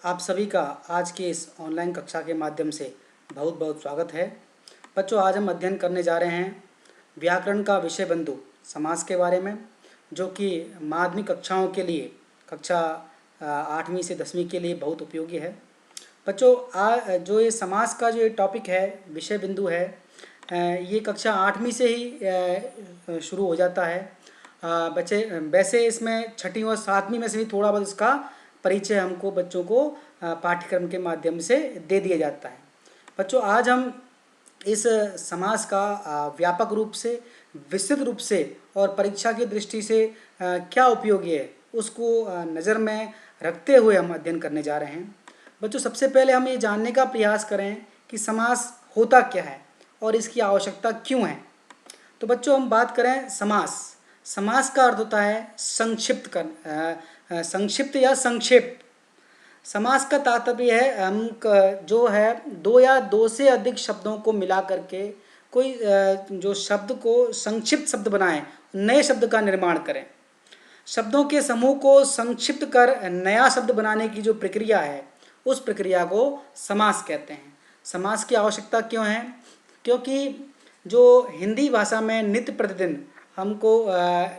आप सभी का आज की इस ऑनलाइन कक्षा के माध्यम से बहुत बहुत स्वागत है। बच्चों, आज हम अध्ययन करने जा रहे हैं व्याकरण का विषय बिंदु समास के बारे में, जो कि माध्यमिक कक्षाओं के लिए कक्षा 8वीं से 10वीं के लिए बहुत उपयोगी है। बच्चों, जो ये समास का जो ये टॉपिक है, विषय बिंदु है, ये कक्षा 8वीं से ही शुरू हो जाता है। बच्चे वैसे इसमें 6वीं और 7वीं में से भी थोड़ा बहुत इसका परिचय हमको बच्चों को पाठ्यक्रम के माध्यम से दे दिया जाता है। बच्चों, आज हम इस समास का व्यापक रूप से, विस्तृत रूप से और परीक्षा की दृष्टि से क्या उपयोगी है उसको नज़र में रखते हुए हम अध्ययन करने जा रहे हैं। बच्चों, सबसे पहले हम ये जानने का प्रयास करें कि समास होता क्या है और इसकी आवश्यकता क्यों है। तो बच्चों, हम बात करें समास। समास का अर्थ होता है संक्षिप्त संक्षिप्त या संक्षेप। समास का तात्पर्य है हम जो है दो या दो से अधिक शब्दों को मिला करके कोई जो शब्द को संक्षिप्त शब्द बनाएं, नए शब्द का निर्माण करें। शब्दों के समूह को संक्षिप्त कर नया शब्द बनाने की जो प्रक्रिया है, उस प्रक्रिया को समास कहते हैं। समास की आवश्यकता क्यों है? क्योंकि जो हिंदी भाषा में नित्य प्रतिदिन हमको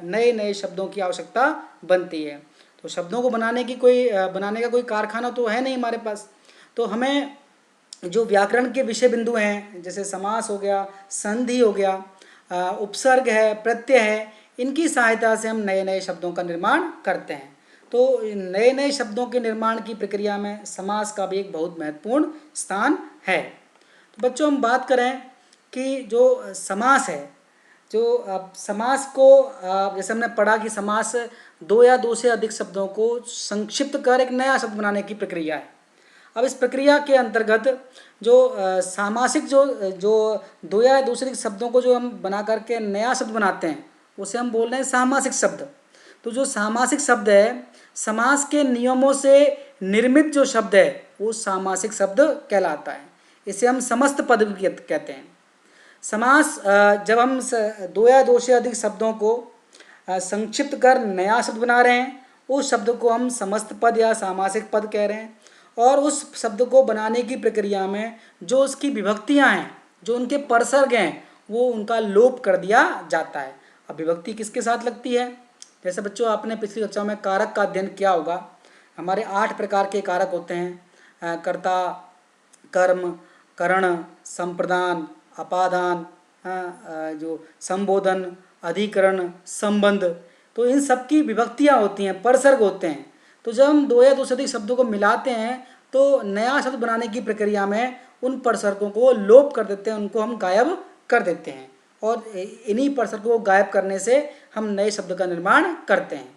नए नए शब्दों की आवश्यकता बनती है। तो शब्दों को बनाने का कोई कारखाना तो है नहीं हमारे पास। तो हमें जो व्याकरण के विषय बिंदु हैं, जैसे समास हो गया, संधि हो गया, उपसर्ग है, प्रत्यय है, इनकी सहायता से हम नए नए शब्दों का निर्माण करते हैं। तो नए नए शब्दों के निर्माण की प्रक्रिया में समास का भी एक बहुत महत्वपूर्ण स्थान है। तो बच्चों, हम बात करें कि जो समास है, जो अब समास को जैसे हमने पढ़ा कि समास दो या दो से अधिक शब्दों को संक्षिप्त कर एक नया शब्द बनाने की प्रक्रिया है। अब इस प्रक्रिया के अंतर्गत जो सामासिक जो जो दो या दो से अधिक शब्दों को जो हम बना करके नया शब्द बनाते हैं, उसे हम बोल रहे हैं सामासिक शब्द। तो जो सामासिक शब्द है, समास के नियमों से निर्मित जो शब्द है, वो सामासिक शब्द कहलाता है। इसे हम समस्त पद भी कहते हैं। समास जब हम दो या दो से अधिक शब्दों को संक्षिप्त कर नया शब्द बना रहे हैं, उस शब्द को हम समस्त पद या सामासिक पद कह रहे हैं। और उस शब्द को बनाने की प्रक्रिया में जो उसकी विभक्तियां हैं, जो उनके परसर्ग हैं, वो उनका लोप कर दिया जाता है। अब विभक्ति किसके साथ लगती है? जैसे बच्चों, आपने पिछली कक्षा में कारक का अध्ययन किया होगा। हमारे 8 प्रकार के कारक होते हैं: कर्ता, कर्म, करण, संप्रदान, अपादान, जो संबोधन, अधिकरण, संबंध। तो इन सब की विभक्तियाँ होती हैं, परसर्ग होते हैं। तो जब हम दो या दो से अधिक शब्दों को मिलाते हैं तो नया शब्द बनाने की प्रक्रिया में उन परसर्गों को लोप कर देते हैं, उनको हम गायब कर देते हैं। और इन्हीं परसर्गों को गायब करने से हम नए शब्द का निर्माण करते हैं।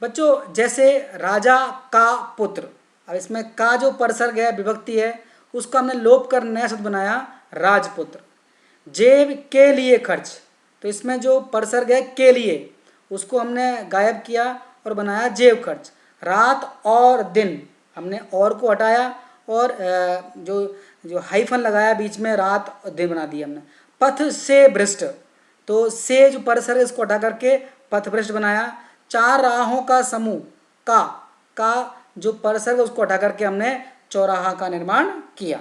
बच्चों, जैसे राजा का पुत्र, अब इसमें का जो परसर्ग है, विभक्ति है, उसका हमने लोप कर नया शब्द बनाया राजपुत्र। जेब के लिए खर्च, तो इसमें जो परसर्ग है के लिए, उसको हमने गायब किया और बनाया जेब खर्च। रात और दिन, हमने और को हटाया और जो जो हाइफन लगाया बीच में, रात और दिन बना दिया हमने। पथ से भ्रष्ट, तो से जो परसर्ग है इसको हटा करके पथ भ्रष्ट बनाया। 4 राहों का समूह, का जो परसर्ग है उसको हटा करके हमने चौराहा का निर्माण किया।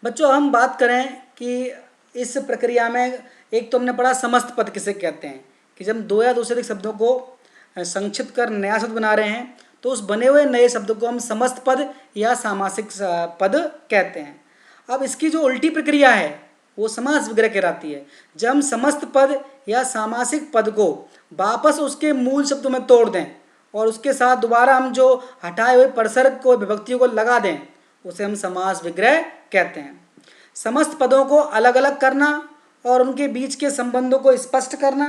बच्चों, हम बात करें कि इस प्रक्रिया में एक तो हमने पढ़ा समस्त पद किसे कहते हैं, कि जब दो या दो से अधिक शब्दों को संक्षिप्त कर नया शब्द बना रहे हैं तो उस बने हुए नए शब्द को हम समस्त पद या सामासिक पद कहते हैं। अब इसकी जो उल्टी प्रक्रिया है वो समास विग्रह कहलाती है। जब हम समस्त पद या सामासिक पद को वापस उसके मूल शब्दों में तोड़ दें और उसके साथ दोबारा हम जो हटाए हुए परसर्ग को, विभक्तियों को लगा दें, उसे हम समास विग्रह कहते हैं। समस्त पदों को अलग अलग करना और उनके बीच के संबंधों को स्पष्ट करना।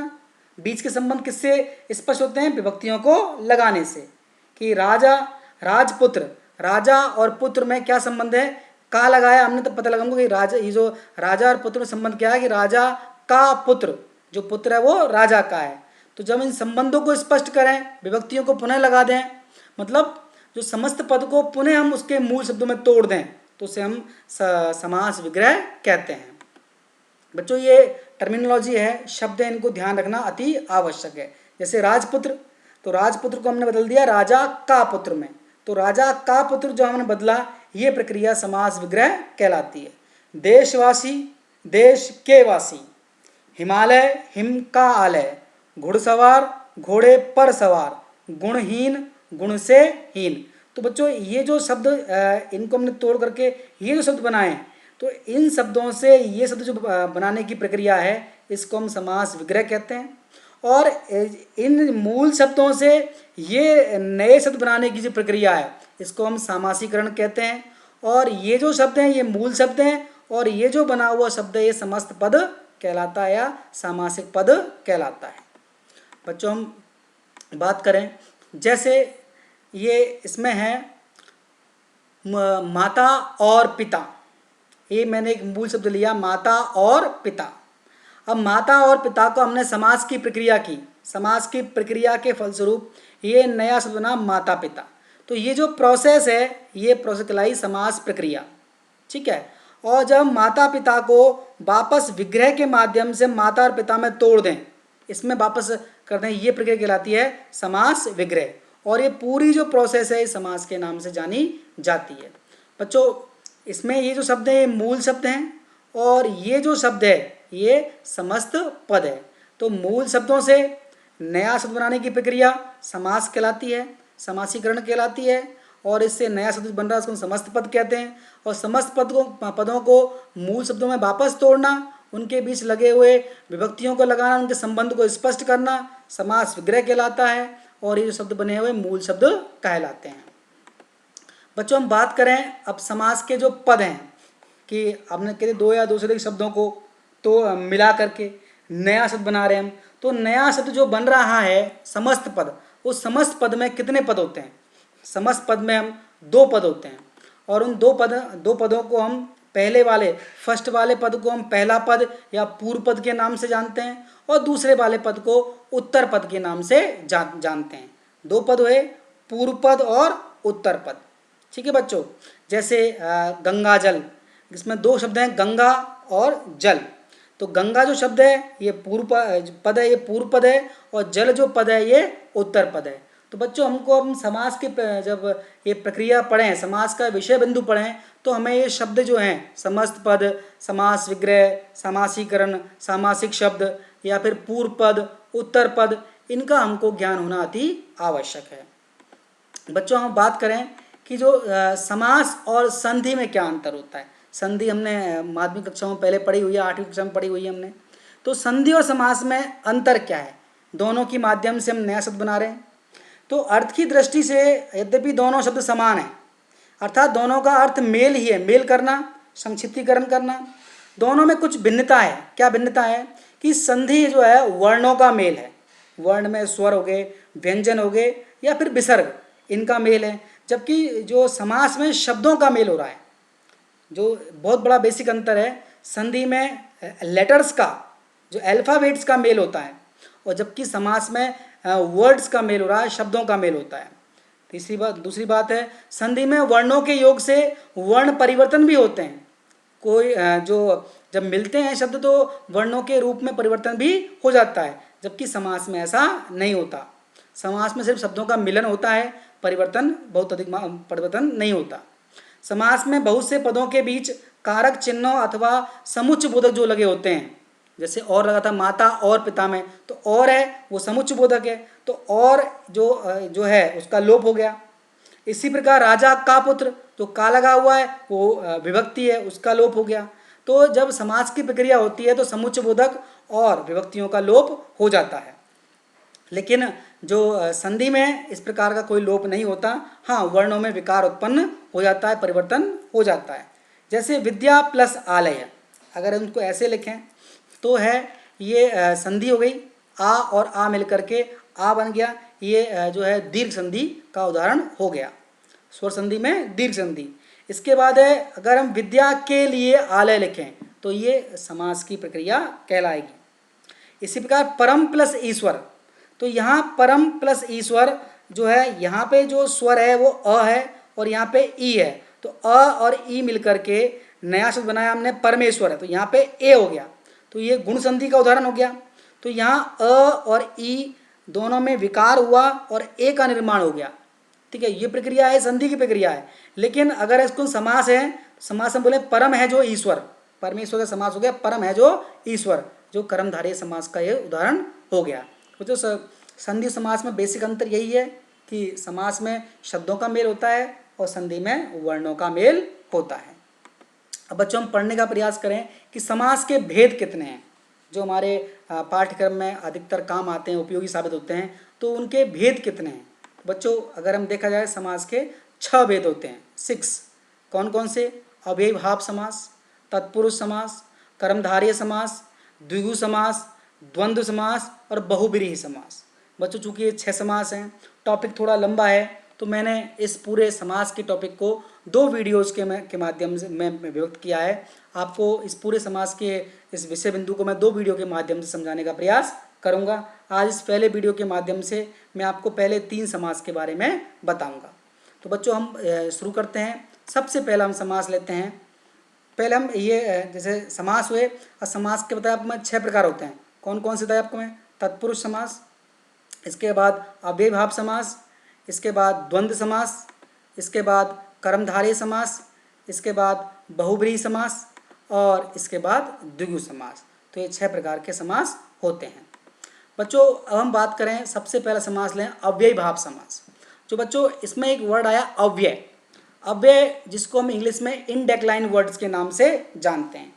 बीच के संबंध किससे स्पष्ट होते हैं? विभक्तियों को लगाने से। कि राजा, राजपुत्र, राजा और पुत्र में क्या संबंध है? का लगाया हमने तो पता लगाऊंगा कि राजा, ये जो राजा और पुत्र में संबंध क्या है कि राजा का पुत्र, जो पुत्र है वो राजा का है। तो जब इन संबंधों को स्पष्ट करें, विभक्तियों को पुनः लगा दें, मतलब जो समस्त पद को पुनः हम उसके मूल शब्दों में तोड़ दें, तो उसे हम समास विग्रह कहते हैं। बच्चों, ये टर्मिनोलॉजी है, शब्द है, इनको ध्यान रखना अति आवश्यक है। जैसे राजपुत्र, तो राजपुत्र को हमने बदल दिया राजा का पुत्र में, तो राजा का पुत्र जो हमने बदला, ये प्रक्रिया समास विग्रह कहलाती है। देशवासी, देश के वासी, हिमालय, हिम का आलय, घुड़सवार, घोड़े पर सवार, गुणहीन, गुण से हीन। तो बच्चों ये जो शब्द इनको हमने तोड़ करके ये जो शब्द बनाए हैं, तो इन शब्दों से ये शब्द जो बनाने की प्रक्रिया है, इसको हम समास विग्रह कहते हैं। और इन मूल शब्दों से ये नए शब्द बनाने की जो प्रक्रिया है, इसको हम समासीकरण कहते हैं। और ये जो शब्द हैं ये मूल शब्द हैं, और ये जो बना हुआ शब्द है ये समस्त पद कहलाता है या सामासिक पद कहलाता है। बच्चों हम बात करें, जैसे ये इसमें है माता और पिता, ये मैंने एक मूल शब्द लिया माता और पिता। अब माता और पिता को हमने समास की प्रक्रिया की, समास की प्रक्रिया के फलस्वरूप ये नया शब्द बना माता पिता। तो ये जो प्रोसेस है ये प्रोसेस कहलाई समास प्रक्रिया, ठीक है। और जब माता पिता को वापस विग्रह के माध्यम से माता और पिता में तोड़ दें, इसमें वापस कर दें, ये प्रक्रिया कहलाती है समास विग्रह। और ये पूरी जो प्रोसेस है इस समास के नाम से जानी जाती है। बच्चों इसमें ये जो शब्द है ये मूल शब्द हैं, और ये जो शब्द है ये समस्त पद है। तो मूल शब्दों से नया शब्द बनाने की प्रक्रिया समास कहलाती है, समासीकरण कहलाती है। और इससे नया शब्द बन रहा है उसको समस्त पद कहते हैं। और समस्त पदों को मूल शब्दों में वापस तोड़ना, उनके बीच लगे हुए विभक्तियों को लगाना, उनके संबंध को स्पष्ट करना समास विग्रह कहलाता है। और ये जो शब्द बने हुए मूल शब्द कहलाते हैं। बच्चों हम बात करें अब समास के जो पद हैं, कि आपने कहते दो या दो से अधिक शब्दों को तो मिला करके नया शब्द बना रहे हैं हम। तो नया शब्द जो बन रहा है समस्त पद, उस समस्त पद में कितने पद होते हैं? समस्त पद में हम दो पद होते हैं। और उन दो पदों को हम पहले वाले फर्स्ट वाले पद को हम पहला पद या पूर्व पद के नाम से जानते हैं, और दूसरे वाले पद को उत्तर पद के नाम से जानते हैं। दो पद हुए पूर्व पद और उत्तर पद, ठीक है बच्चों। जैसे गंगा जल, इसमें दो शब्द हैं गंगा और जल। तो गंगा जो शब्द है ये पूर्व पद है, ये पूर्व पद है, और जल जो पद है ये उत्तर पद है। तो बच्चों हमको हम समास के जब ये प्रक्रिया पढ़ें, समास का विषय बिंदु पढ़ें, तो हमें ये शब्द जो हैं समस्त पद, समास विग्रह, समासीकरण, सामासिक शब्द या फिर पूर्व पद, उत्तर पद, इनका हमको ज्ञान होना अति आवश्यक है। बच्चों हम बात करें कि जो समास और संधि में क्या अंतर होता है। संधि हमने माध्यमिक कक्षा में पहले पढ़ी हुई है, 8वीं कक्षा में पढ़ी हुई है हमने। तो संधि और समास में अंतर क्या है? दोनों के माध्यम से हम नया शब्द बना रहे हैं। तो अर्थ की दृष्टि से यद्यपि दोनों शब्द समान हैं, अर्थात दोनों का अर्थ मेल ही है, मेल करना, संक्षिप्तीकरण करना। दोनों में कुछ भिन्नता है। क्या भिन्नता है? कि संधि जो है वर्णों का मेल है, वर्ण में स्वर हो गए, व्यंजन हो गए या फिर विसर्ग, इनका मेल है। जबकि जो समास में शब्दों का मेल हो रहा है। जो बहुत बड़ा बेसिक अंतर है, संधि में लेटर्स का, जो अल्फ़ाबेट्स का मेल होता है, और जबकि समास में वर्ड्स का मेल हो रहा है, शब्दों का मेल होता है। दूसरी बात है, संधि में वर्णों के योग से वर्ण परिवर्तन भी होते हैं। कोई जो जब मिलते हैं शब्द तो वर्णों के रूप में परिवर्तन भी हो जाता है, जबकि समास में ऐसा नहीं होता। समास में सिर्फ शब्दों का मिलन होता है, परिवर्तन बहुत अधिक परिवर्तन नहीं होता। समास में बहुत से पदों के बीच कारक चिन्हों अथवा समुच्चय बोधक जो लगे होते हैं, जैसे और लगा था माता और पिता में, तो और है वो समुच्चय बोधक है, तो और जो है उसका लोप हो गया। इसी प्रकार राजा का पुत्र, जो का लगा हुआ है वो विभक्ति है, उसका लोप हो गया। तो जब समास की प्रक्रिया होती है तो समुच्चय बोधक और विभक्तियों का लोप हो जाता है। लेकिन जो संधि में इस प्रकार का कोई लोप नहीं होता। हाँ, वर्णों में विकार उत्पन्न हो जाता है, परिवर्तन हो जाता है। जैसे विद्या प्लस आलय, अगर उनको ऐसे लिखें तो है ये संधि हो गई, आ और आ मिलकर के आ बन गया। ये जो है दीर्घ संधि का उदाहरण हो गया, स्वर संधि में दीर्घ संधि। इसके बाद है अगर हम विद्या के लिए आलय लिखें तो ये समास की प्रक्रिया कहलाएगी। इसी प्रकार परम प्लस ईश्वर, तो यहाँ परम प्लस ईश्वर जो है, यहाँ पे जो स्वर है वो अ है और यहाँ पे ई है, तो अ और ई मिलकर के नया शब्द बनाया हमने परमेश्वर है, तो यहाँ पे ए हो गया। तो ये गुण संधि का उदाहरण हो गया। तो यहाँ अ और ई दोनों में विकार हुआ और ए का निर्माण हो गया, ठीक है, ये प्रक्रिया है, संधि की प्रक्रिया है। लेकिन अगर इसको समास है, समास में बोले परम है जो ईश्वर, परमेश्वर का समास हो गया, परम है जो ईश्वर, जो कर्मधारय समास का ये उदाहरण हो गया। तो जो संधि समास में बेसिक अंतर यही है कि समास में शब्दों का मेल होता है और संधि में वर्णों का मेल होता है। अब बच्चों हम पढ़ने का प्रयास करें कि समास के भेद कितने हैं, जो हमारे पाठ्यक्रम में अधिकतर काम आते हैं, उपयोगी साबित होते हैं, तो उनके भेद कितने हैं। बच्चों अगर हम देखा जाए समास के 6 भेद होते हैं, 6। कौन कौन से? अव्ययीभाव समास, तत्पुरुष समास, कर्मधारय समास, द्विगु समास, द्वंद्व समास और बहुब्रीहि समास। बच्चों चूंकि ये 6 समास हैं, टॉपिक थोड़ा लंबा है, तो मैंने इस पूरे समास के टॉपिक को 2 वीडियोज़ के माध्यम से मैं व्यक्त किया है। आपको इस पूरे समास के इस विषय बिंदु को मैं 2 वीडियो के माध्यम से समझाने का प्रयास करूंगा। आज इस पहले वीडियो के माध्यम से मैं आपको पहले 3 समास के बारे में बताऊंगा। तो बच्चों हम शुरू करते हैं। सबसे पहला हम समास लेते हैं। पहले हम ये जैसे समास हुए, और समास के बताया आपको मैं 6 प्रकार होते हैं। कौन कौन से बताया आपको मैं? तत्पुरुष समास, इसके बाद अव्ययीभाव समास, इसके बाद द्वंद्व समास, इसके बाद कर्मधारय समास, इसके बाद बहुब्रीहि समास और इसके बाद द्विगु समास। तो ये 6 प्रकार के समास होते हैं। बच्चों अब हम बात करें, सबसे पहला समास लें अव्ययीभाव समास। जो बच्चों इसमें एक वर्ड आया अव्यय, अव्यय जिसको हम इंग्लिश में इनडेक्लाइन वर्ड्स के नाम से जानते हैं।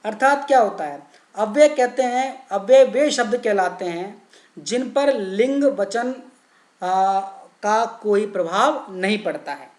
अर्थात क्या होता है? अव्यय कहते हैं, अव्यय वे शब्द कहलाते हैं जिन पर लिंग वचन का कोई प्रभाव नहीं पड़ता है।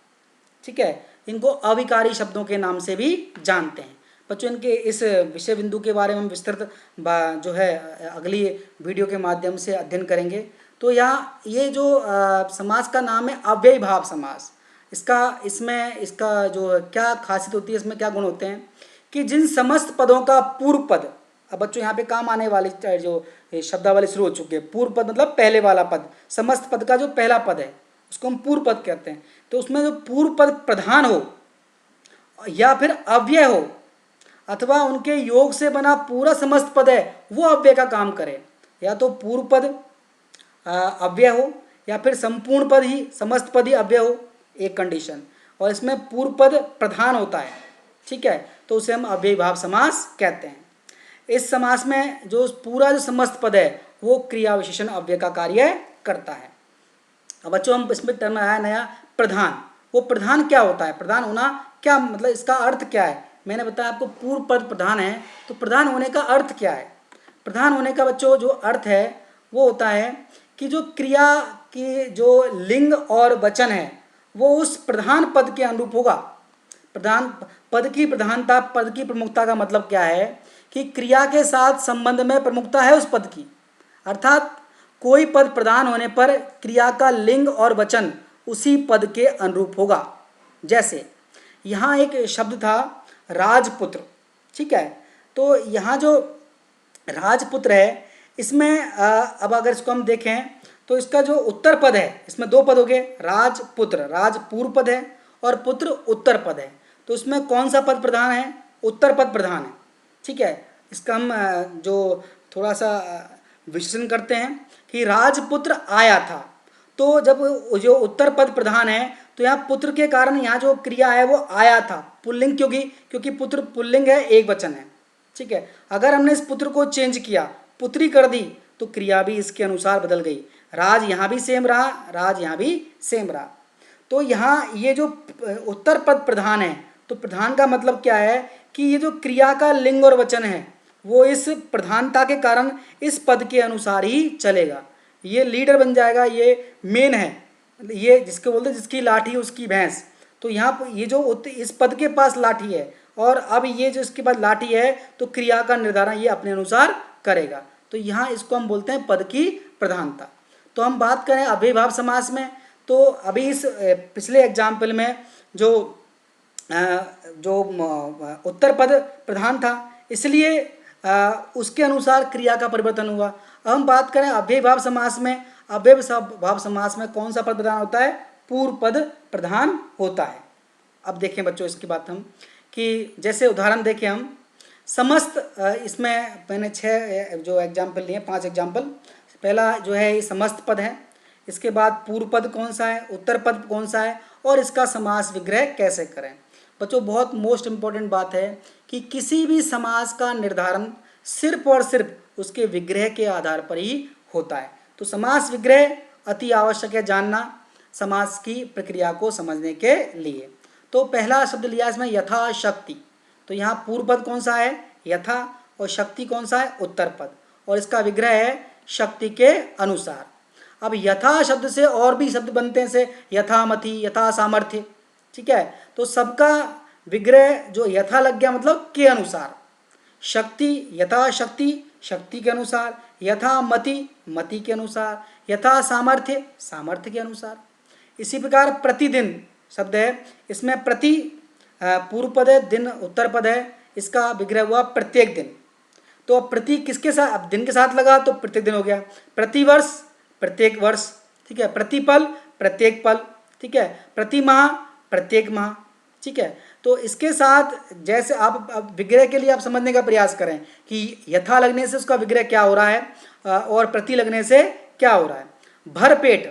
ठीक है, इनको अविकारी शब्दों के नाम से भी जानते हैं। बच्चों इनके इस विषय बिंदु के बारे में हम विस्तृत जो है अगली वीडियो के माध्यम से अध्ययन करेंगे। तो यहाँ ये जो समास का नाम है अव्ययीभाव समास, इसका जो क्या खासियत होती है, इसमें क्या गुण होते हैं कि जिन समस्त पदों का पूर्व पद, अब बच्चों यहाँ पे काम आने वाली जो शब्दावली शुरू हो चुकी है, पूर्व पद मतलब पहले वाला पद, समस्त पद का जो पहला पद है उसको हम पूर्व पद कहते हैं। तो उसमें जो पूर्व पद प्रधान हो या फिर अव्यय हो अथवा उनके योग से बना पूरा समस्त पद है वो अव्यय का काम करे। या तो पूर्व पद अव्यय हो या फिर संपूर्ण पद ही, समस्त पद ही अव्यय हो, एक कंडीशन, और इसमें पूर्व पद प्रधान होता है। ठीक है, तो उसे हम अव्ययीभाव समास कहते हैं। इस समास में जो पूरा जो समस्त पद है वो क्रिया विशेषण अव्यय का कार्य करता है। अब बच्चों हम इसमें टर्म आया नया प्रधान। वो प्रधान क्या होता है? प्रधान होना क्या मतलब, इसका अर्थ क्या है? मैंने बताया आपको पूर्व पद प्रधान है, तो प्रधान होने का अर्थ क्या है? प्रधान होने का बच्चों जो अर्थ है वो होता है कि जो क्रिया की जो लिंग और वचन है वो उस प्रधान पद के अनुरूप होगा। प्रधान पद की प्रधानता, पद की प्रमुखता का मतलब क्या है कि क्रिया के साथ संबंध में प्रमुखता है उस पद की। अर्थात कोई पद प्रधान होने पर क्रिया का लिंग और वचन उसी पद के अनुरूप होगा। जैसे यहाँ एक शब्द था राजपुत्र। ठीक है, तो यहाँ जो राजपुत्र है इसमें अब अगर इसको हम देखें तो इसका जो उत्तर पद है, इसमें 2 पद हो गए, राजपुत्र, राज पूर्व पद है और पुत्र उत्तर पद है। तो इसमें कौन सा पद प्रधान है? उत्तर पद प्रधान है। ठीक है, इसका हम जो थोड़ा सा विश्लेषण करते हैं कि राजपुत्र आया था, तो जब जो उत्तर पद प्रधान है तो यहाँ पुत्र के कारण यहाँ जो क्रिया है वो आया था, पुल्लिंग, क्योंकि पुत्र पुल्लिंग है, एक वचन है। ठीक है, अगर हमने इस पुत्र को चेंज किया, पुत्री कर दी, तो क्रिया भी इसके अनुसार बदल गई। राज यहाँ भी सेम रहा, राज यहाँ भी सेम रहा। तो यहाँ ये जो उत्तर पद प्रधान है, तो प्रधान का मतलब क्या है कि ये जो क्रिया का लिंग और वचन है वो इस प्रधानता के कारण इस पद के अनुसार ही चलेगा। ये लीडर बन जाएगा, ये मेन है, ये जिसको बोलते हैं जिसकी लाठी उसकी भैंस। तो यहाँ ये जो इस पद के पास लाठी है और अब ये जो इसके पास लाठी है, तो क्रिया का निर्धारण ये अपने अनुसार करेगा। तो यहाँ इसको हम बोलते हैं पद की प्रधानता। तो हम बात करें अव्ययीभाव समास में, तो अभी इस पिछले एग्जाम्पल में जो उत्तर पद प्रधान था इसलिए उसके अनुसार क्रिया का परिवर्तन हुआ। अब हम बात करें अव्ययीभाव समास में, अव्ययीभाव समास में कौन सा पद प्रधान होता है? पूर्व पद प्रधान होता है। अब देखें बच्चों इसकी बात हम कि जैसे उदाहरण देखें हम समस्त, इसमें मैंने 6 जो एग्जाम्पल लिए, 5 एग्जाम्पल। पहला जो है ये समस्त पद है, इसके बाद पूर्व पद कौन सा है, उत्तर पद कौन सा है, और इसका समास विग्रह कैसे करें। बच्चों बहुत मोस्ट इम्पोर्टेंट बात है कि किसी भी समास का निर्धारण सिर्फ और सिर्फ उसके विग्रह के आधार पर ही होता है। तो समास विग्रह अति आवश्यक है जानना समास की प्रक्रिया को समझने के लिए। तो पहला शब्द लिया इसमें यथाशक्ति। तो यहाँ पूर्व पद कौन सा है, यथा, और शक्ति कौन सा है, उत्तर पद, और इसका विग्रह है शक्ति के अनुसार। अब यथा शब्द से और भी शब्द बनते हैं, जैसे यथामति, यथा सामर्थ्य, ठीक है। तो सबका विग्रह जो यथा लग गया मतलब के अनुसार, शक्ति यथा शक्ति, शक्ति के अनुसार, यथा मति, मति के अनुसार, यथा सामर्थ्य, सामर्थ्य के अनुसार। इसी प्रकार प्रतिदिन शब्द है, इसमें प्रति पूर्व पद है, दिन उत्तर पद है, इसका विग्रह हुआ प्रत्येक दिन। तो अब प्रति किसके साथ, अब दिन के साथ लगा तो प्रत्येक दिन हो गया। प्रतिवर्ष, प्रत्येक वर्ष, ठीक है। प्रतिपल, प्रत्येक पल, ठीक है। प्रति माह, प्रत्येक माह, ठीक है। तो इसके साथ जैसे आप अब विग्रह के लिए आप समझने का प्रयास करें कि यथा लगने से उसका विग्रह क्या हो रहा है और प्रति लगने से क्या हो रहा है। भर पेट,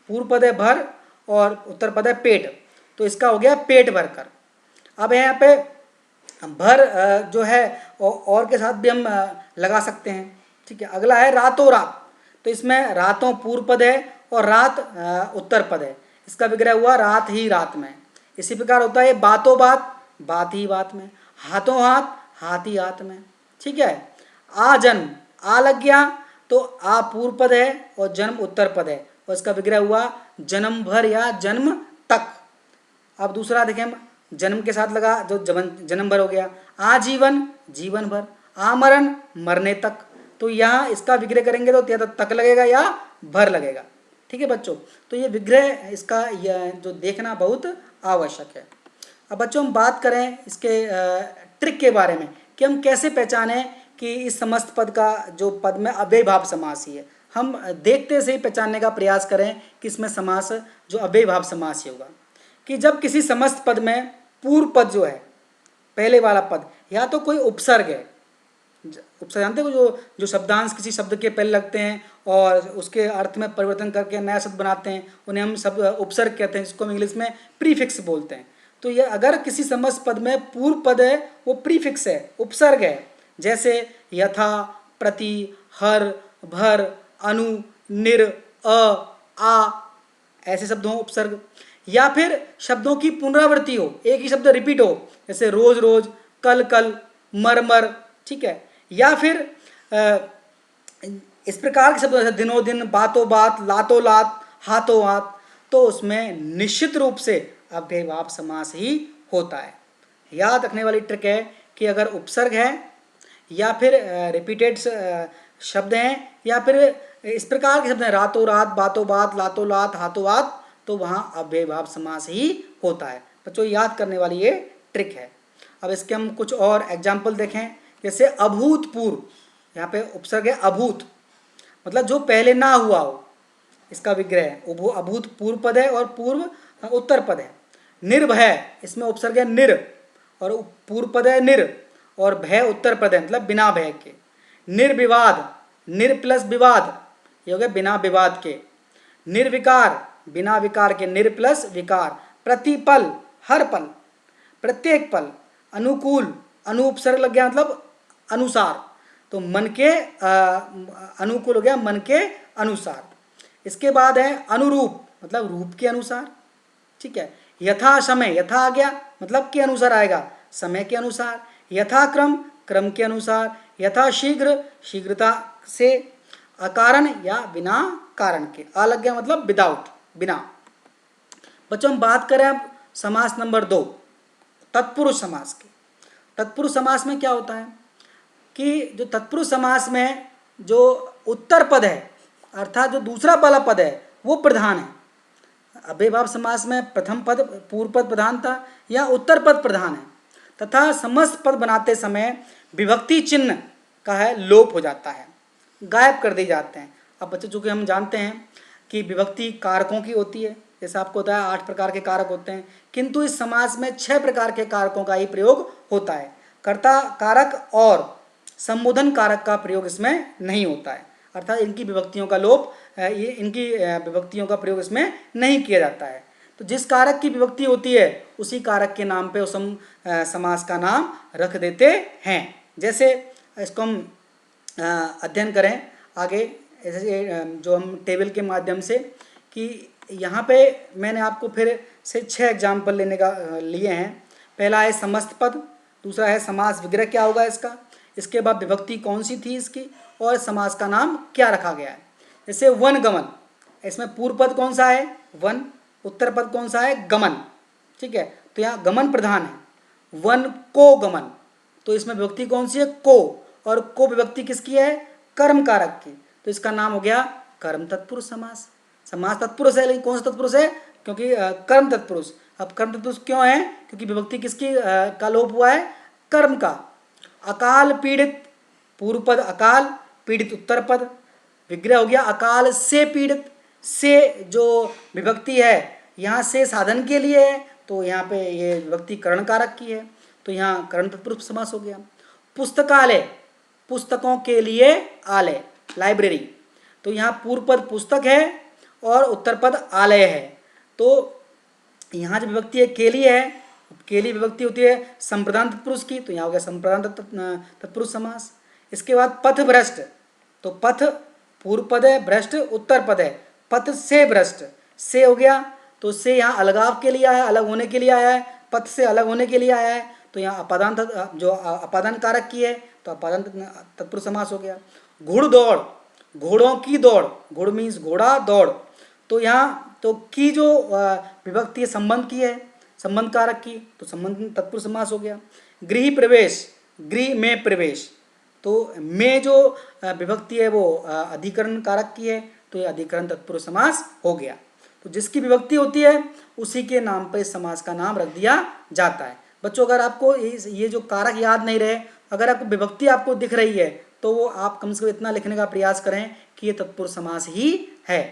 पूर्व पद है भर और उत्तर पद है पेट, तो इसका हो गया पेट भरकर। अब यहाँ पे भर जो है और के साथ भी हम लगा सकते हैं, ठीक है। अगला है रातों रात, तो इसमें रातों पूर्व पद है और रात उत्तर पद है, इसका विग्रह हुआ रात ही रात में। इसी प्रकार होता है बातों बात, बात ही बात में। हाथों हाथ, हाथ ही हाथ में, ठीक है। आ जन्म, आ लग गया तो आ पूर्व पद है और जन्म उत्तर पद है, और इसका विग्रह हुआ जन्म भर या जन्म तक। अब दूसरा देखें, जन्म के साथ लगा जो जन्म भर हो गया। आजीवन, जीवन भर। आमरण, मरने तक। तो यहाँ इसका विग्रह करेंगे तो या तो तक लगेगा या भर लगेगा, ठीक है बच्चों। तो ये विग्रह इसका जो देखना बहुत आवश्यक है। अब बच्चों हम बात करें इसके ट्रिक के बारे में कि हम कैसे पहचानें कि इस समस्त पद का जो पद में अव्ययीभाव समास ही है। हम देखते से ही पहचानने का प्रयास करें कि इसमें समास जो अव्ययीभाव समास ही होगा। कि जब किसी समस्त पद में पूर्व पद जो है, पहले वाला पद, या तो कोई उपसर्ग है, उपसर्ग जानते हो जो शब्दांश किसी शब्द के पहले लगते हैं और उसके अर्थ में परिवर्तन करके नया शब्द बनाते हैं, उन्हें हम शब्द उपसर्ग कहते हैं, जिसको हम इंग्लिश में प्रीफिक्स बोलते हैं। तो ये अगर किसी समस्त पद में पूर्व पद है वो प्रीफिक्स है, उपसर्ग है, जैसे यथा, प्रति, हर, भर, अनु, निर, आ, ऐसे शब्द हों उपसर्ग। या फिर शब्दों की पुनरावृत्ति हो, एक ही शब्द रिपीट हो, जैसे रोज रोज, कल कल, मर मर, ठीक है। या फिर इस प्रकार के शब्द जैसे दिनों दिन, बातों बात, लातों लात, हाथों हाथ, तो उसमें निश्चित रूप से अव्ययीभाव समास ही होता है। याद रखने वाली ट्रिक है कि अगर उपसर्ग है या फिर रिपीटेड शब्द हैं या फिर इस प्रकार के शब्द हैं, रातों रात, बातों बात, लातों लात, हाथों हाथ, तो वहाँ अव्ययीभाव समास ही होता है। बच्चों याद करने वाली ये ट्रिक है। अब इसके हम कुछ और एग्जाम्पल देखें, जैसे अभूतपूर्व, यहाँ पे उपसर्ग है अभूत, मतलब जो पहले ना हुआ हो, इसका विग्रह है अभूत पूर्व पद है और पूर्व उत्तर पद है। निर्भय, इसमें उपसर्ग है निर और पूर्व पद है निर और भय उत्तर पद है, मतलब बिना भय के। निर्विवाद, निर प्लस विवाद, ये हो गया बिना विवाद के। निर्विकार, बिना विकार के, निर प्लस विकार। प्रतिपल, हर पल, प्रत्येक पल। अनुकूल, अनुपसर्ग लग गया मतलब अनुसार, तो मन के अनुकूल हो गया मन के अनुसार। इसके बाद है अनुरूप, मतलब रूप के अनुसार, ठीक है। यथा समय, यथा आ गया मतलब के अनुसार आएगा, समय के अनुसार। यथाक्रम, क्रम के अनुसार। यथा शीघ्र, शीघ्रता से। अकारण या बिना कारण के, आ लग गया मतलब विदाउट, बिना। बच्चों हम बात करें अब समास नंबर 2, तत्पुरुष समास के। तत्पुरुष समास में क्या होता है कि जो तत्पुरुष समास में जो उत्तर पद है अर्थात जो दूसरा वाला पद है वो प्रधान है। अव्ययीभाव समास में प्रथम पद पूर्व पद प्रधान था या उत्तर पद प्रधान है, तथा समस्त पद बनाते समय विभक्ति चिन्ह का है लोप हो जाता है, गायब कर दिए जाते हैं। अब बच्चों चूँकि हम जानते हैं कि विभक्ति कारकों की होती है, जैसे आपको होता है 8 प्रकार के कारक होते हैं, किंतु इस समास में 6 प्रकार के कारकों का ही प्रयोग होता है। कर्ता कारक और संबोधन कारक का प्रयोग इसमें नहीं होता है। अर्थात इनकी विभक्तियों का लोप ये इनकी विभक्तियों का प्रयोग इसमें नहीं किया जाता है। तो जिस कारक की विभक्ति होती है उसी कारक के नाम पे उस हम समास का नाम रख देते हैं। जैसे इसको हम अध्ययन करें आगे, जैसे जो हम टेबल के माध्यम से, कि यहाँ पे मैंने आपको फिर से 6 एग्जाम्पल लिए हैं। पहला है समस्त पद, दूसरा है समास विग्रह क्या होगा इसका, इसके बाद विभक्ति कौन सी थी इसकी, और समास का नाम क्या रखा गया है। जैसे वन गमन, इसमें पूर्व पद कौन सा है, वन, उत्तर पद कौन सा है, गमन। ठीक है, तो यहाँ गमन प्रधान है। वन को गमन, तो इसमें विभक्ति कौन सी है, को, और को विभक्ति किसकी है, कर्म कारक की, तो इसका नाम हो गया कर्म तत्पुरुष समास। समास तत्पुरुष है, लेकिन कौन सा तत्पुरुष है, क्योंकि कर्म तत्पुरुष। अब कर्म तत्पुरुष क्यों है, क्योंकि विभक्ति किसकी का लोप हुआ है, कर्म का। अकाल पीड़ित, पूर्व पद अकाल, पीड़ित उत्तर पद, विग्रह हो गया अकाल से पीड़ित। से जो विभक्ति है यहाँ से साधन के लिए है, तो यहाँ पे ये विभक्ति करण कारक की है, तो यहाँ करण तत्पुरुष समास हो गया। पुस्तकालय, पुस्तकों के लिए आलय, लाइब्रेरी, तो यहाँ पूर्व पद पुस्तक है और उत्तर पद आलय है, तो यहाँ जो विभक्ति है के लिए है, के लिए विभक्ति होती है संप्रदान तत्पुरुष की, तो यहाँ हो गया संप्रदान तत्पुरुष समास। इसके बाद पथ भ्रष्ट, तो पथ पूर्व पद है, भ्रष्ट उत्तर पद है, पथ से भ्रष्ट, से हो गया, तो से यहाँ अलगाव के लिए आया है, अलग होने के लिए आया है, पथ से अलग होने के लिए आया है, तो यहाँ अपादान जो अपादान कारक की है, तो अपादान तत्पुरुष समास हो गया। घुड़ दौड़, घोड़ों की दौड़, घुड़ मीन्स घोड़ा, दौड़, तो यहाँ तो की जो विभक्ति है संबंध की है, संबंध कारक की, तो संबंध तत्पुरुष समास हो गया। गृह प्रवेश, गृह में प्रवेश, तो में जो विभक्ति है वो अधिकरण कारक की है, तो ये अधिकरण तत्पुरुष समास हो गया। तो जिसकी विभक्ति होती है उसी के नाम पर इस समास का नाम रख दिया जाता है। बच्चों अगर आपको ये जो कारक याद नहीं रहे, अगर आपको विभक्ति आपको दिख रही है, तो वो आप कम से कम इतना लिखने का प्रयास करें कि ये तत्पुरुष समास ही है।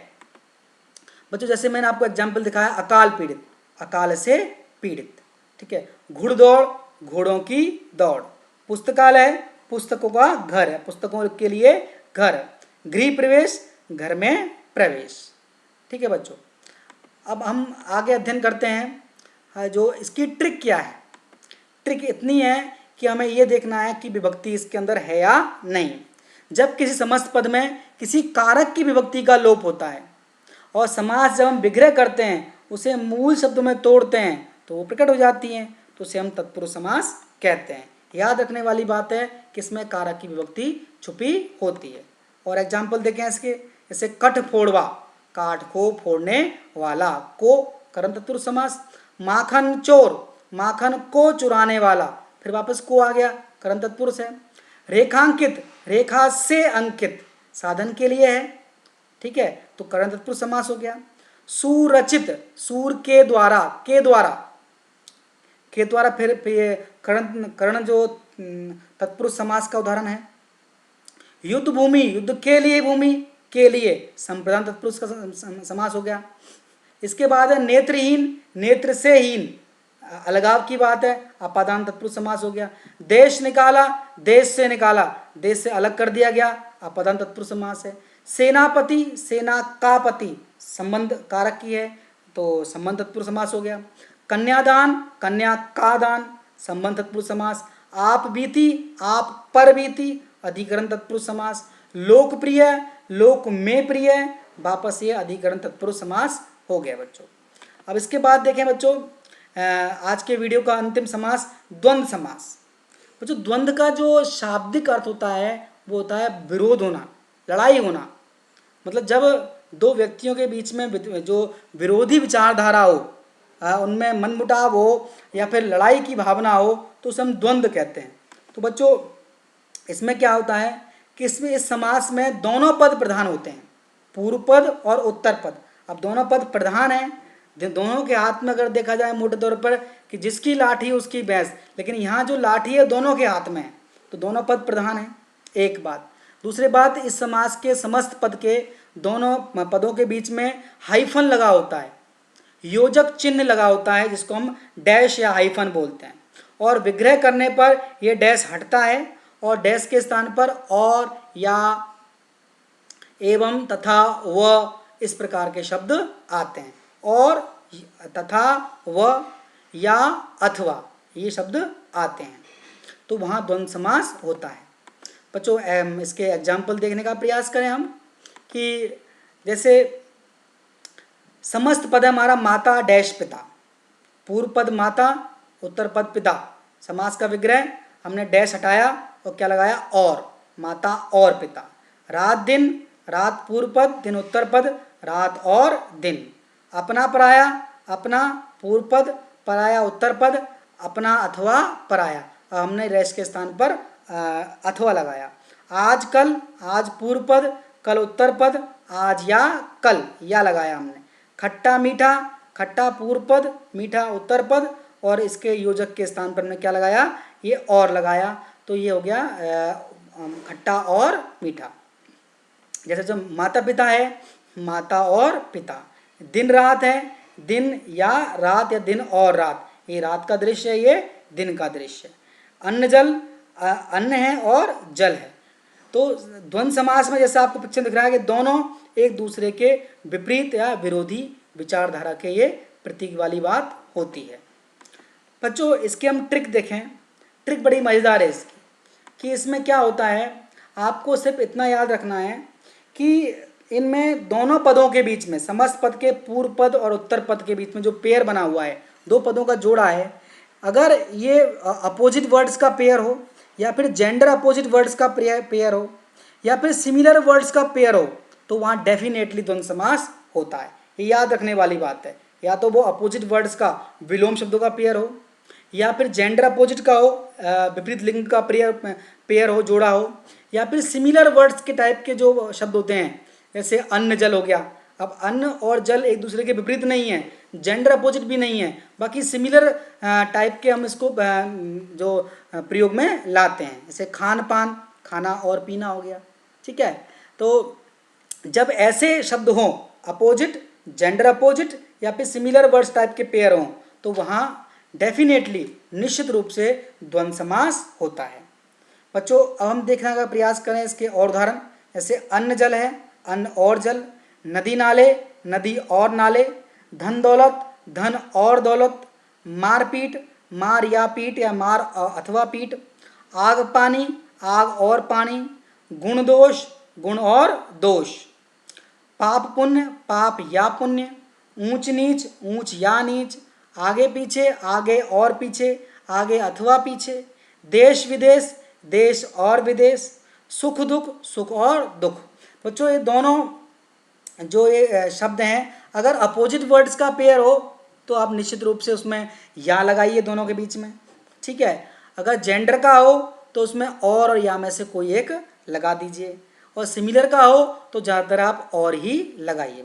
बच्चों जैसे मैंने आपको एग्जाम्पल दिखाया, अकाल पीड़ित, अकाल से पीड़ित, ठीक है। घुड़दौड़, घोड़ों की दौड़। पुस्तकालय, पुस्तकों का घर है, पुस्तकों के लिए घर। गृह प्रवेश, घर में प्रवेश, ठीक है बच्चों। अब हम आगे अध्ययन करते हैं जो इसकी ट्रिक क्या है। ट्रिक इतनी है कि हमें ये देखना है कि विभक्ति इसके अंदर है या नहीं। जब किसी समस्त पद में किसी कारक की विभक्ति का लोप होता है और समास जब हम विग्रह करते हैं, उसे मूल शब्दों में तोड़ते हैं, तो वो प्रकट हो जाती हैं, तो उसे हम तत्पुरुष समास कहते हैं। याद रखने वाली बात है कि इसमें कारक की विभक्ति छुपी होती है। और एग्जाम्पल देखें इसके, जैसे कठ फोड़वा, काठ को फोड़ने वाला, को कर्म तत्पुरुष समास। माखन चोर, माखन को चुराने वाला, फिर वापस को आ गया, कर्म तत्पुरुष है। रेखांकित, रेखा से अंकित, साधन के लिए है, ठीक है, तो कर्म तत्पुरुष समास हो गया। सुरचित, सूर के द्वारा, के द्वारा, के द्वारा, फिर कर्ण जो तत्पुरुष समास का उदाहरण है। युद्ध भूमि, युद्ध के लिए भूमि, के लिए संप्रदान तत्पुरुष का समास हो गया। इसके बाद है नेत्रहीन, नेत्र से हीन, अलगाव की बात है, अपादान तत्पुरुष समास हो गया। देश निकाला, देश से निकाला, देश से अलग कर दिया गया, अपादान तत्पुरुष समास है। सेनापति, सेना का पति, संबंध कारक की है, तो संबंध तत्पुरुष समास हो गया। कन्यादान, कन्या का दान, संबंध तत्पुरुष समास। आप बीती, आप पर बीती, अधिकरण तत्पुरुष समास। लोकप्रिय, लोक में प्रिय, वापस ये अधिकरण तत्पुरुष समास हो गया बच्चों। अब इसके बाद देखें बच्चों, आज के वीडियो का अंतिम समास द्वंद्व समास। बच्चों द्वंद्व का जो शाब्दिक अर्थ होता है वो होता है विरोध होना, लड़ाई होना। मतलब जब दो व्यक्तियों के बीच में जो विरोधी विचारधारा हो, उनमें मनमुटाव हो या फिर लड़ाई की भावना हो, तो उसे हम द्वंद्व कहते हैं। तो बच्चों इसमें क्या होता है कि इसमें इस समास में दोनों पद प्रधान होते हैं, पूर्व पद और उत्तर पद। अब दोनों पद प्रधान हैं, दोनों के हाथ में अगर देखा जाए मोटे तौर पर कि जिसकी लाठी उसकी भैंस, लेकिन यहाँ जो लाठी है दोनों के हाथ में है, तो दोनों पद प्रधान हैं, एक बात। दूसरी बात, इस समास के समस्त पद के दोनों पदों के बीच में हाइफन लगा होता है, योजक चिन्ह लगा होता है, जिसको हम डैश या हाइफन बोलते हैं। और विग्रह करने पर यह डैश हटता है और डैश के स्थान पर और या एवं, तथा, व इस प्रकार के शब्द आते हैं। और तथा, व, या, अथवा ये शब्द आते हैं, तो वहाँ द्वंद्व समास होता है। बच्चों इसके एग्जाम्पल देखने का प्रयास करें हम, कि जैसे समस्त पद हमारा माता डैश पिता, पूर्व पद माता, उत्तर पद पिता, समास का विग्रह हमने डैश हटाया और क्या लगाया, और, माता और पिता। रात दिन, रात पूर्व पद, दिन उत्तर पद, रात और दिन। अपना पराया, अपना पूर्व पद, पराया उत्तर पद, अपना अथवा पराया, हमने डैश के स्थान पर अथवा लगाया। आज कल, आज पूर्व पद, कल उत्तर पद, आज या कल या लगाया हमने। खट्टा मीठा, खट्टा पूर्व पद, मीठा उत्तर पद, और इसके योजक के स्थान पर हमने क्या लगाया, ये और लगाया, तो ये हो गया खट्टा और मीठा। जैसे जो माता पिता है, माता और पिता। दिन रात है, दिन या रात, या दिन और रात, ये रात का दृश्य है, ये दिन का दृश्य है। अन्न जल, अन्न है और जल है। तो द्वंद्व समास में जैसे आपको पिक्चर दिख रहा है कि दोनों एक दूसरे के विपरीत या विरोधी विचारधारा के ये प्रतीक वाली बात होती है। बच्चों इसके हम ट्रिक देखें, ट्रिक बड़ी मज़ेदार है इसकी, कि इसमें क्या होता है, आपको सिर्फ इतना याद रखना है कि इनमें दोनों पदों के बीच में, समस्त पद के पूर्व पद और उत्तर पद के बीच में जो पेयर बना हुआ है, दो पदों का जोड़ा है, अगर ये अपोजिट वर्ड्स का पेयर हो, या फिर जेंडर अपोजिट वर्ड्स का पेयर हो, या फिर सिमिलर वर्ड्स का पेयर हो, तो वहाँ डेफिनेटली द्वंद्व समास होता है। ये याद रखने वाली बात है। या तो वो अपोजिट वर्ड्स का विलोम शब्दों का पेयर हो, या फिर जेंडर अपोजिट का हो, विपरीत लिंग का पेयर हो, जोड़ा हो, या फिर सिमिलर वर्ड्स के टाइप के जो शब्द होते हैं, जैसे अन्न जल हो गया। अब अन्न और जल एक दूसरे के विपरीत नहीं है, जेंडर अपोजिट भी नहीं है, बाकी सिमिलर टाइप के हम इसको जो प्रयोग में लाते हैं। जैसे खान पान, खाना और पीना हो गया, ठीक है। तो जब ऐसे शब्द हों, अपोजिट, जेंडर अपोजिट, या फिर सिमिलर वर्ड्स टाइप के पेयर हों, तो वहाँ डेफिनेटली निश्चित रूप से द्वंद्व समास होता है। बच्चों अब हम देखने का प्रयास करें इसके और उदाहरण। जैसे अन्न जल है, अन्न और जल। नदी नाले, नदी और नाले। धन दौलत, धन और दौलत। मारपीट, मार या पीट, या मार अथवा पीट। आग पानी, आग और पानी। गुण दोष, गुण और दोष। पाप पुण्य, पाप या पुण्य। ऊंच नीच, ऊंच या नीच। आगे पीछे, आगे और पीछे, आगे अथवा पीछे। देश विदेश, देश और विदेश। सुख दुख, सुख और दुख। बच्चों ये दोनों जो ये शब्द हैं, अगर अपोजिट वर्ड्स का पेयर हो तो आप निश्चित रूप से उसमें या लगाइए दोनों के बीच में, ठीक है। अगर जेंडर का हो तो उसमें और या में से कोई एक लगा दीजिए, और सिमिलर का हो तो ज़्यादातर आप और ही लगाइए।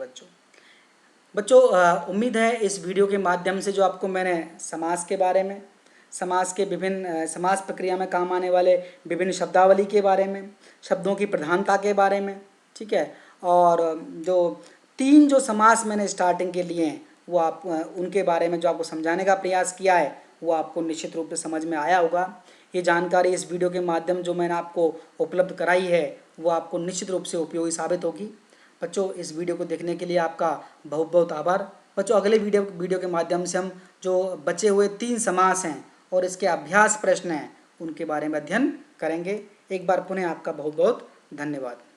बच्चों उम्मीद है इस वीडियो के माध्यम से जो आपको मैंने समास के बारे में, समास के विभिन्न समास प्रक्रिया में काम आने वाले विभिन्न शब्दावली के बारे में, शब्दों की प्रधानता के बारे में, ठीक है, और जो 3 जो समास मैंने स्टार्टिंग के लिए हैं वो आप उनके बारे में जो आपको समझाने का प्रयास किया है वो आपको निश्चित रूप से समझ में आया होगा। ये जानकारी इस वीडियो के माध्यम जो मैंने आपको उपलब्ध कराई है वो आपको निश्चित रूप से उपयोगी साबित होगी। बच्चों इस वीडियो को देखने के लिए आपका बहुत बहुत आभार। बच्चों अगले वीडियो के माध्यम से हम जो बचे हुए 3 समास हैं और इसके अभ्यास प्रश्न हैं उनके बारे में अध्ययन करेंगे। एक बार पुनः आपका बहुत बहुत धन्यवाद।